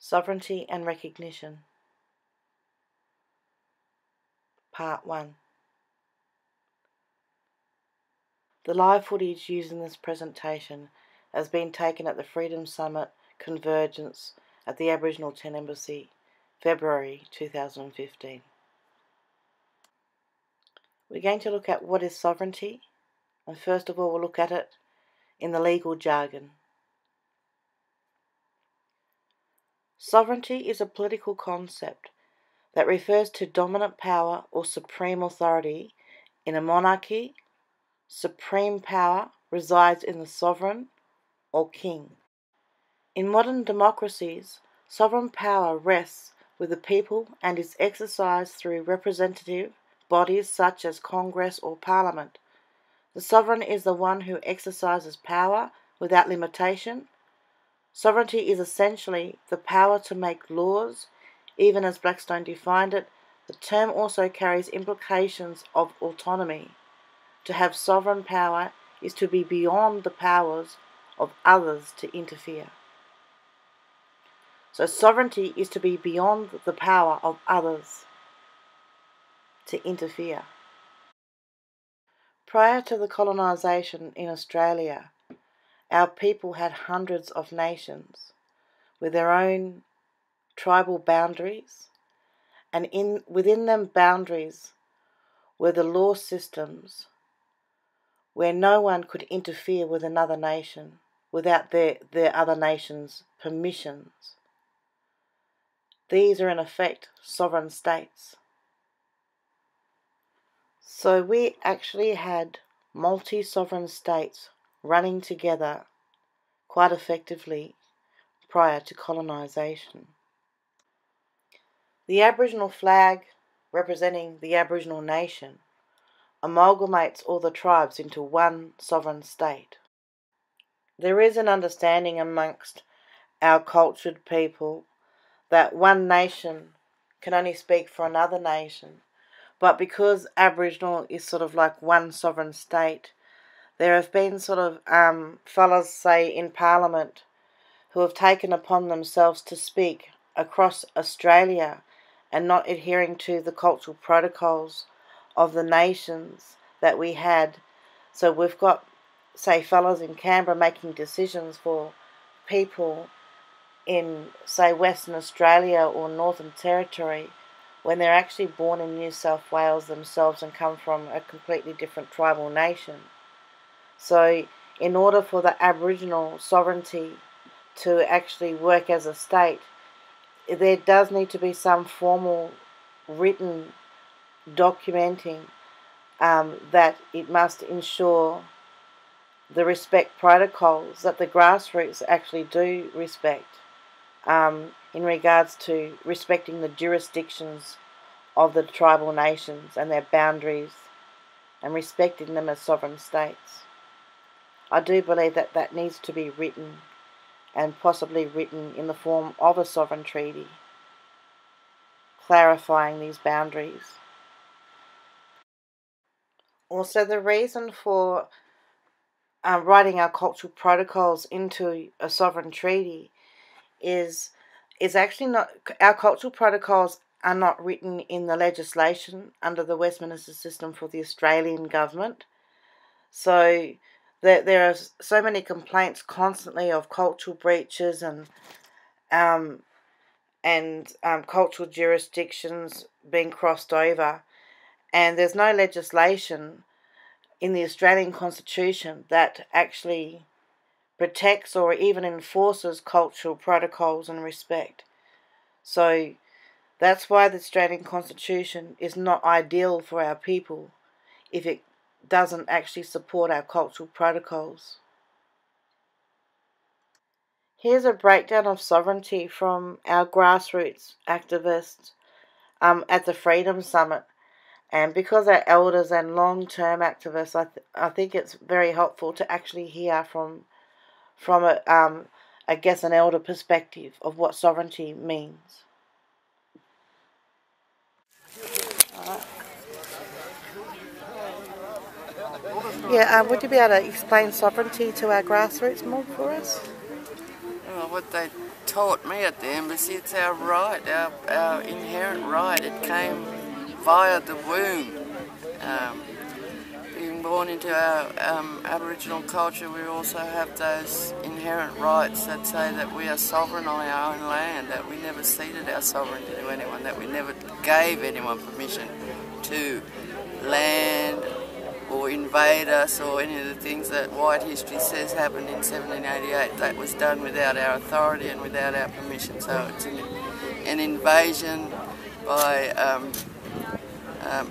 Sovereignty and Recognition. Part 1. The live footage used in this presentation has been taken at the Freedom Summit Convergence at the Aboriginal 10 Embassy, February 2015. We're going to look at what is sovereignty, and first of all we'll look at it in the legal jargon. Sovereignty is a political concept that refers to dominant power or supreme authority in a monarchy. Supreme power resides in the sovereign or king. In modern democracies, sovereign power rests with the people and is exercised through representative bodies such as Congress or Parliament. The sovereign is the one who exercises power without limitation. Sovereignty is essentially the power to make laws. Even as Blackstone defined it, the term also carries implications of autonomy. To have sovereign power is to be beyond the powers of others to interfere. So sovereignty is to be beyond the power of others to interfere. Prior to the colonisation in Australia, our people had hundreds of nations with their own tribal boundaries, and within them boundaries were the law systems where no one could interfere with another nation without their other nation's permissions. These are in effect sovereign states. So we actually had multi-sovereign states running together quite effectively prior to colonisation. The Aboriginal flag, representing the Aboriginal nation, amalgamates all the tribes into one sovereign state. There is an understanding amongst our cultured people that one nation can only speak for another nation, but because Aboriginal is sort of like one sovereign state, there have been sort of fellas, say, in Parliament who have taken upon themselves to speak across Australia and not adhering to the cultural protocols of the nations that we had. So we've got, say, fellas in Canberra making decisions for people in, say, Western Australia or Northern Territory when they're actually born in New South Wales themselves and come from a completely different tribal nation. So in order for the Aboriginal sovereignty to actually work as a state, there does need to be some formal written documenting that it must ensure the respect protocols that the grassroots actually do respect in regards to respecting the jurisdictions of the tribal nations and their boundaries and respecting them as sovereign states. I do believe that that needs to be written, and possibly written in the form of a sovereign treaty, clarifying these boundaries. Also, the reason for writing our cultural protocols into a sovereign treaty is actually not, our cultural protocols are not written in the legislation under the Westminster system for the Australian government. So there are so many complaints constantly of cultural breaches and cultural jurisdictions being crossed over, and there's no legislation in the Australian Constitution that actually protects or even enforces cultural protocols and respect. So that's why the Australian Constitution is not ideal for our people if it doesn't actually support our cultural protocols. Here's a breakdown of sovereignty from our grassroots activists at the Freedom Summit. And because they're elders and long-term activists, I think it's very helpful to actually hear from I guess, an elder perspective of what sovereignty means. Yeah, would you be able to explain sovereignty to our grassroots more for us? what they taught me at the embassy. It's our right, our inherent right. It came via the womb. Being born into our Aboriginal culture, we also have those inherent rights that say that we are sovereign on our own land, that we never ceded our sovereignty to anyone, that we never gave anyone permission to land or invade us, or any of the things that white history says happened in 1788. That was done without our authority and without our permission. So it's an invasion by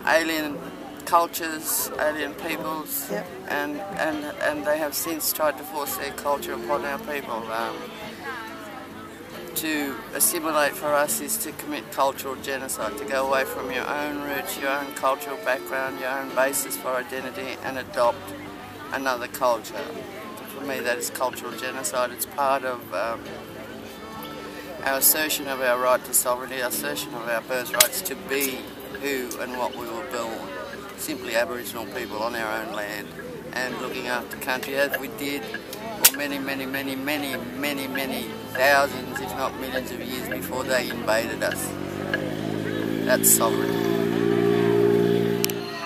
alien cultures, alien peoples, yep. and they have since tried to force their culture upon our people. To assimilate for us is to commit cultural genocide, to go away from your own roots, your own cultural background, your own basis for identity, and adopt another culture. For me, that is cultural genocide. It's part of our assertion of our right to sovereignty, our assertion of our birthrights to be who and what we were born. Simply Aboriginal people on our own land, and looking after country as we did for many thousands, if not millions of years before they invaded us. That's sovereignty.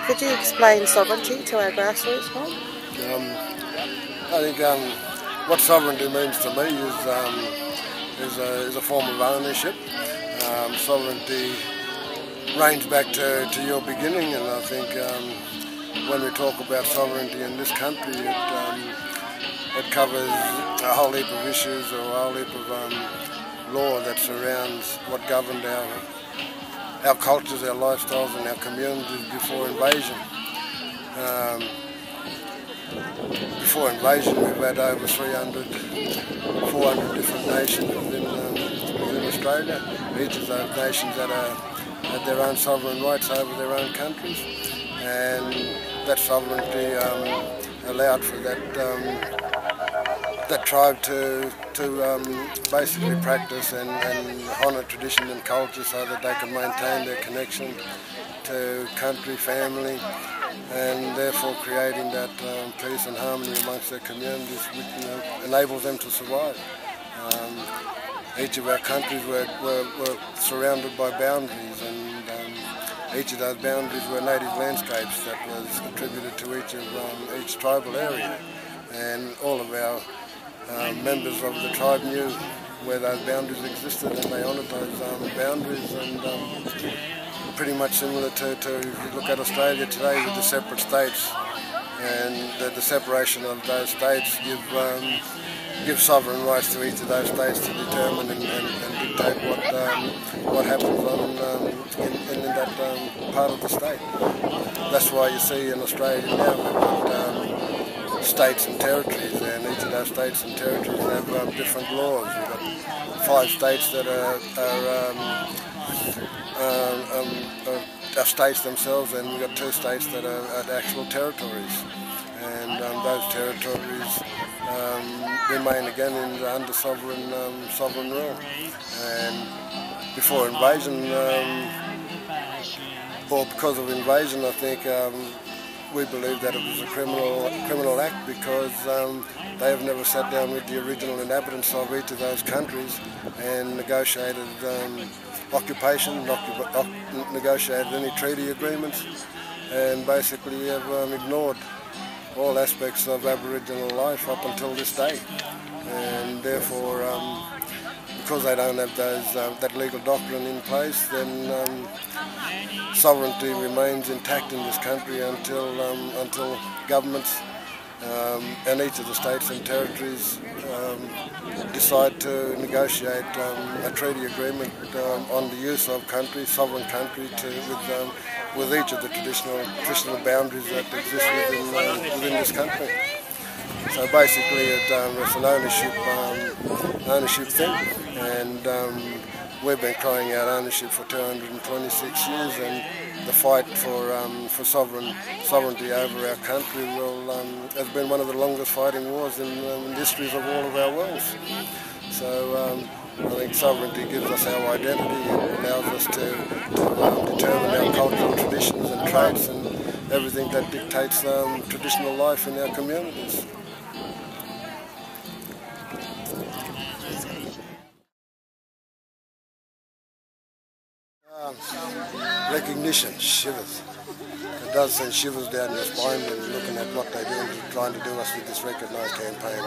Could you explain sovereignty to our grassroots, Bob? I think what sovereignty means to me is a form of ownership. Sovereignty ranges back to your beginning, and I think when we talk about sovereignty in this country, it covers a whole heap of issues, or a whole heap of law that surrounds what governed our cultures, our lifestyles and our communities before invasion. Before invasion, we've had over 400 different nations within Australia. Each of those nations had their own sovereign rights over their own countries, and that sovereignty allowed for that tribe to basically practice and honour tradition and culture so that they can maintain their connection to country, family, and therefore creating that peace and harmony amongst their communities, which enables them to survive. Each of our countries were surrounded by boundaries, and each of those boundaries were native landscapes that was attributed to each tribal area, and all of our members of the tribe knew where those boundaries existed, and they honoured those boundaries. And pretty much similar to if you look at Australia today with the separate states, and the separation of those states give sovereign rights to each of those states to determine and dictate what happens in that part of the state. That's why you see in Australia now we've got states and territories, and each of those states and territories have different laws. We've got 5 states that are states themselves, and we've got 2 states that are actual territories. And those territories remain again under sovereign rule. And before invasion, or because of invasion, I think we believe that it was a criminal act, because they have never sat down with the original inhabitants of each of those countries and negotiated occupation, negotiated any treaty agreements, and basically have ignored all aspects of Aboriginal life up until this day. And therefore, because they don't have that legal doctrine in place, then sovereignty remains intact in this country until governments and each of the states and territories decide to negotiate a treaty agreement on the use of sovereign country with each of the traditional boundaries that exist within this country. So basically it's an ownership thing, and we've been crying out ownership for 226 years, and the fight for sovereignty over our country has been one of the longest fighting wars in the histories of all of our worlds. So I think sovereignty gives us our identity, and allows us to determine our cultural traditions and traits and everything that dictates traditional life in our communities. Recognition, shivers. It does send shivers down your spine when you're looking at what they're doing, trying to do us with this Recognise campaign.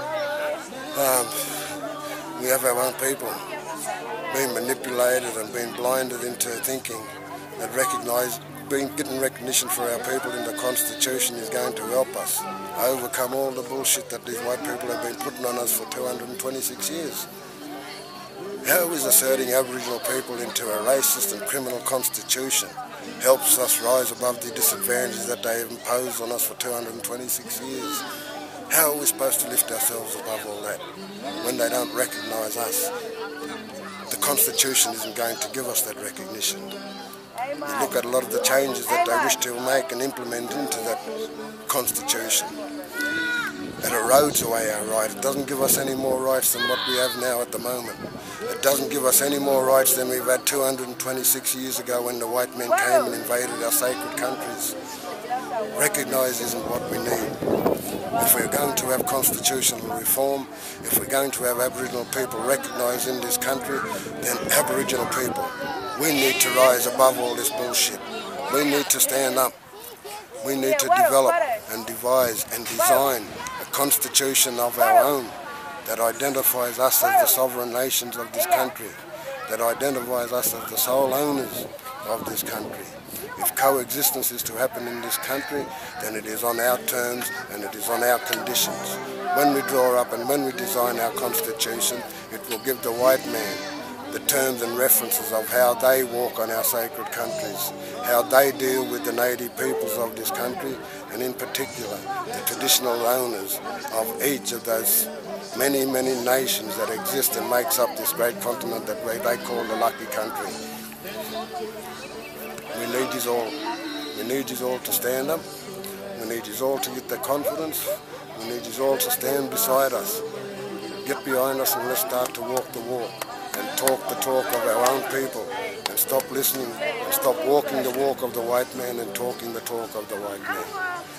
We have our own people being manipulated and being blinded into thinking that getting recognition for our people in the Constitution is going to help us overcome all the bullshit that these white people have been putting on us for 226 years. How is asserting Aboriginal people into a racist and criminal constitution helps us rise above the disadvantages that they have imposed on us for 226 years? How are we supposed to lift ourselves above all that when they don't recognise us? The Constitution isn't going to give us that recognition. You look at a lot of the changes that they wish to make and implement into that Constitution. It erodes away our rights. It doesn't give us any more rights than what we have now at the moment. It doesn't give us any more rights than we've had 226 years ago when the white men came and invaded our sacred countries. Recognise isn't what we need. If we're going to have constitutional reform, if we're going to have Aboriginal people recognised in this country, then Aboriginal people, we need to rise above all this bullshit. We need to stand up. We need to develop and devise and design a constitution of our own that identifies us as the sovereign nations of this country, that identifies us as the sole owners of this country. If coexistence is to happen in this country, then it is on our terms and it is on our conditions. When we draw up and when we design our constitution, it will give the white man the terms and references of how they walk on our sacred countries, how they deal with the native peoples of this country, and in particular, the traditional owners of each of those many, many nations that exist and makes up this great continent that they call the lucky country. We need you all. We need you all to stand up. We need you all to get the confidence. We need you all to stand beside us. Get behind us and let's start to walk the walk and talk the talk of our own people and stop listening and stop walking the walk of the white man and talking the talk of the white man.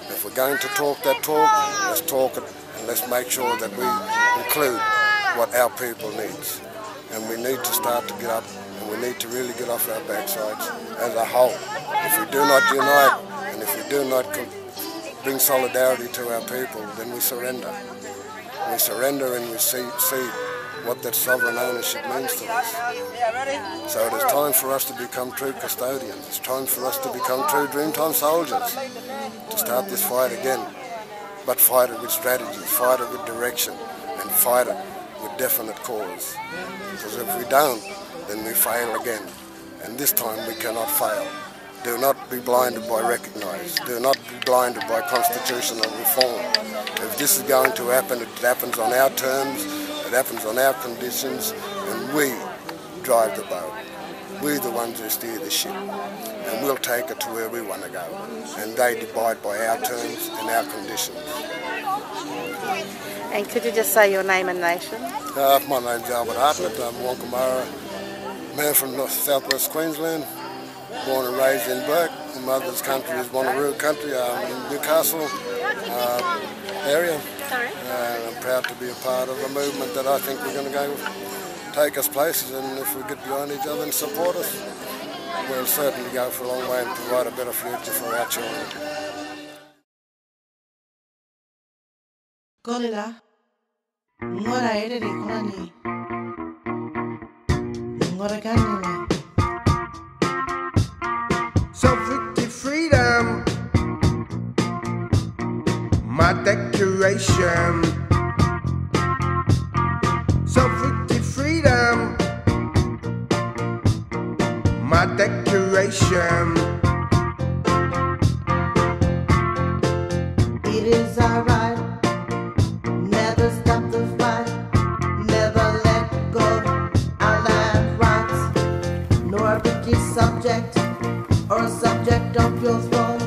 If we're going to talk that talk, let's talk it and let's make sure that we include what our people needs. And we need to start to get up and we need to really get off our backsides as a whole. If we do not unite and if we do not bring solidarity to our people, then we surrender. We surrender and we see what that sovereign ownership means to us. So it is time for us to become true custodians. It's time for us to become true Dreamtime soldiers, to start this fight again, but fight it with strategy, fight it with direction, and fight it with definite cause. Because if we don't, then we fail again. And this time we cannot fail. Do not be blinded by Recognise. Do not be blinded by constitutional reform. If this is going to happen, it happens on our terms, it happens on our conditions, and we drive the boat. We're the ones who steer the ship, and we'll take it to where we want to go. And they abide by our terms and our conditions. And could you just say your name and nation? My name's Albert Hartlett. I'm a Wonkamara man from southwest Queensland, born and raised in Burke. My mother's country is Wanneroo country, in Newcastle area. And I'm proud to be a part of a movement that I think we're going to go take us places, and if we get behind each other and support us, we'll certainly go for a long way and provide a better future for our children. Gorilla, ngora ere rikorani, ngora kanini. Sovereignty, freedom, my declaration. Sovereignty, freedom, my declaration. It is our right, never stop the fight, never let go our land rights, nor be subject or subject of your throne.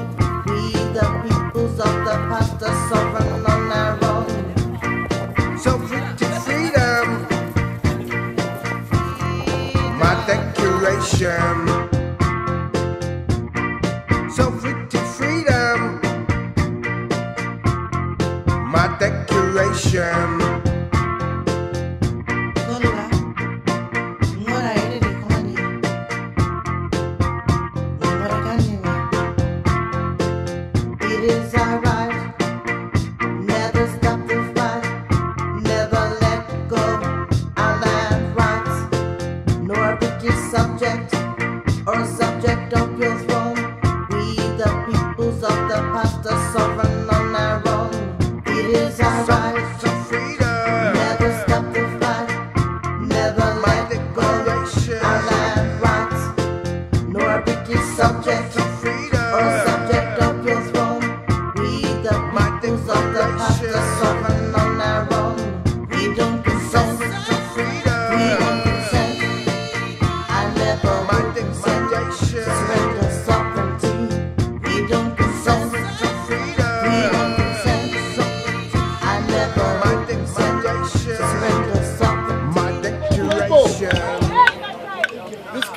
We the peoples of the past are sovereign on our own. Sovereignty, freedom, my declaration. Sovereignty, freedom, my declaration. Gorilla, ngora ere rikorani.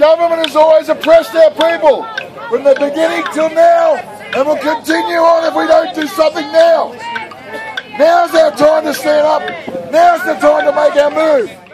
government has always oppressed our people from the beginning till now, and will continue on if we don't do something now. Now's our time to stand up. Now's the time to make our move.